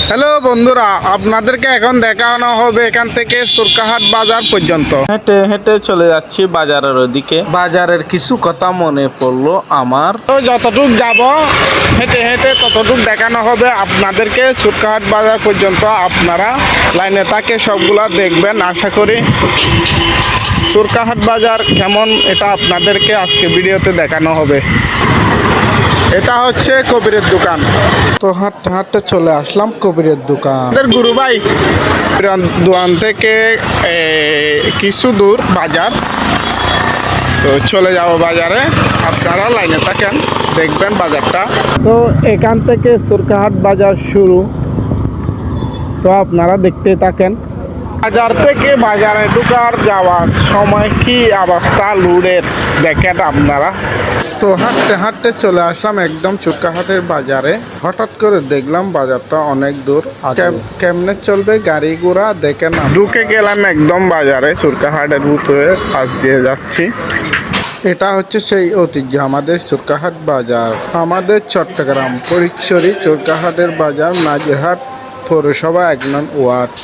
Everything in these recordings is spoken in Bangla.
হ্যালো বন্ধুরা, আপনাদেরকে এখন দেখানো হবে এখান থেকে সুরকাহাট বাজার পর্যন্ত। হেঁটে হেঁটে চলে যাচ্ছি বাজারের ওদিকে। বাজারের কিছু কথা মনে পড়লো আমার। তো যতটুক যাব হেঁটে হেঁটে ততটুক দেখানো হবে আপনাদেরকে সুরকাহাট বাজার পর্যন্ত। আপনারা লাইনে তাকে সবগুলা দেখবেন। আশা করি সুরকাহাট বাজার কেমন এটা আপনাদেরকে আজকে ভিডিওতে দেখানো হবে। এটা হচ্ছে কবিরের দোকান। তো হাঁটতে হাঁটতে চলে আসলাম কবিরের দোকান। আমাদের গুরু ভাই দোকান থেকে কিছু দূর বাজার, তো চলে যাব বাজারে। আপনারা লাইনে থাকেন, দেখবেন বাজারটা। তো এখান থেকে সুরকাহাট বাজার শুরু, তো আপনারা দেখতে থাকেন। বাজার থেকে বাজারে ঢুকার যাওয়ার সময় কি অবস্থা লুডের দেখেন আপনারা। তো হাঁটতে হাঁটতে চলে আসলাম একদম সুরকাহাটের বাজারে। হঠাৎ করে দেখলাম বাজারটা অনেক দূর, কেমনে চলবে গাড়ি ঘোড়া দেখে না। ঢুকে গেলাম একদম বাজারে, সুরকাহাটের উপরে পাশ দিয়ে যাচ্ছি। এটা হচ্ছে সেই ঐতিহ্য আমাদের সুরকাহাট বাজার, আমাদের চট্টগ্রাম ফটিকছড়ি সুরকাহাটের বাজার, নাজিরহাট পৌরসভা ১ নং ওয়ার্ড।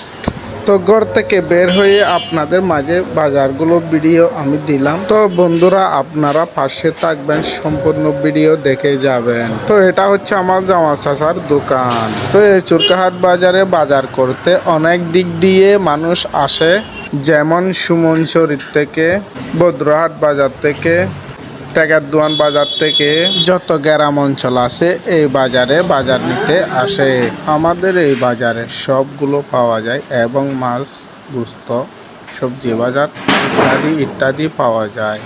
তো ঘর থেকে বের হয়ে আপনাদের মাঝে বাজারগুলো ভিডিও আমি দিলাম। তো বন্ধুরা আপনারা পাশে থাকবেন, সম্পূর্ণ ভিডিও দেখে যাবেন। তো এটা হচ্ছে আমার জামা চাচার দোকান। তো এই সুরকাহাট বাজারে বাজার করতে অনেক দিক দিয়ে মানুষ আসে, যেমন সুমন শরীর থেকে, বদ্রহাট বাজার থেকে, টেকারদোয়ান বাজার থেকে, যত গ্রাম অঞ্চল আছে এই বাজারে বাজার নিতে আসে। আমাদের এই বাজারে সবগুলো পাওয়া যায় এবং মাছ, গোস্ত, সবজি বাজার ইত্যাদি ইত্যাদি পাওয়া যায়।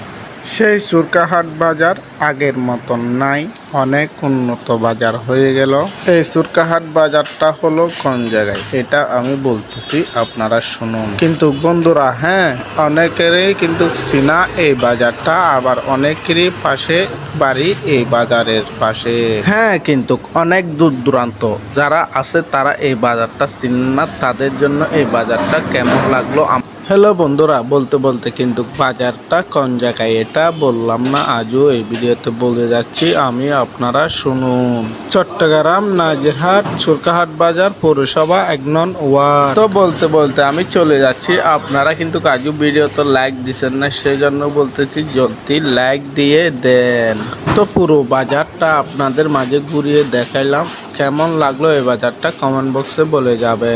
সেই সুরকাহাট বাজার আগের মতন নাই, অনেক উন্নত বাজার হয়ে গেল। এই সুরকাহাট বাজারটা হলো কোন জায়গায় এটা আমি বলতেছি, আপনারা শুনুন। কিন্তু বন্ধুরা হ্যাঁ, অনেকেরই কিন্তু চিনা এই বাজারটা, আবার অনেকেরই পাশে বাড়ি এই বাজারের পাশে। হ্যাঁ, কিন্তু অনেক দূর দূরান্ত যারা আছে তারা এই বাজারটা চিনেন না, তাদের জন্য এই বাজারটা কেমন লাগলো। হ্যালো বন্ধুরা, বলতে বলতে কিন্তু বাজারটা কোন জায়গায় এটা বললাম না, আজও এই ভিডিওতে বলে যাচ্ছি আমি, আপনারা শুনুন। চট্টগ্রাম নাজিরহাট সুরকাহাট বাজার পৌরসভা ১ নং ওয়ার্ড। তো বলতে বলতে আমি চলে যাচ্ছি। আপনারা কিন্তু আজও ভিডিও তো লাইক দিচ্ছেন না, সেই জন্য বলতেছি জলদি লাইক দিয়ে দেন। তো পুরো বাজারটা আপনাদের মাঝে ঘুরিয়ে দেখাইলাম, কেমন লাগলো এই বাজারটা কমেন্ট বক্সে বলে যাবে।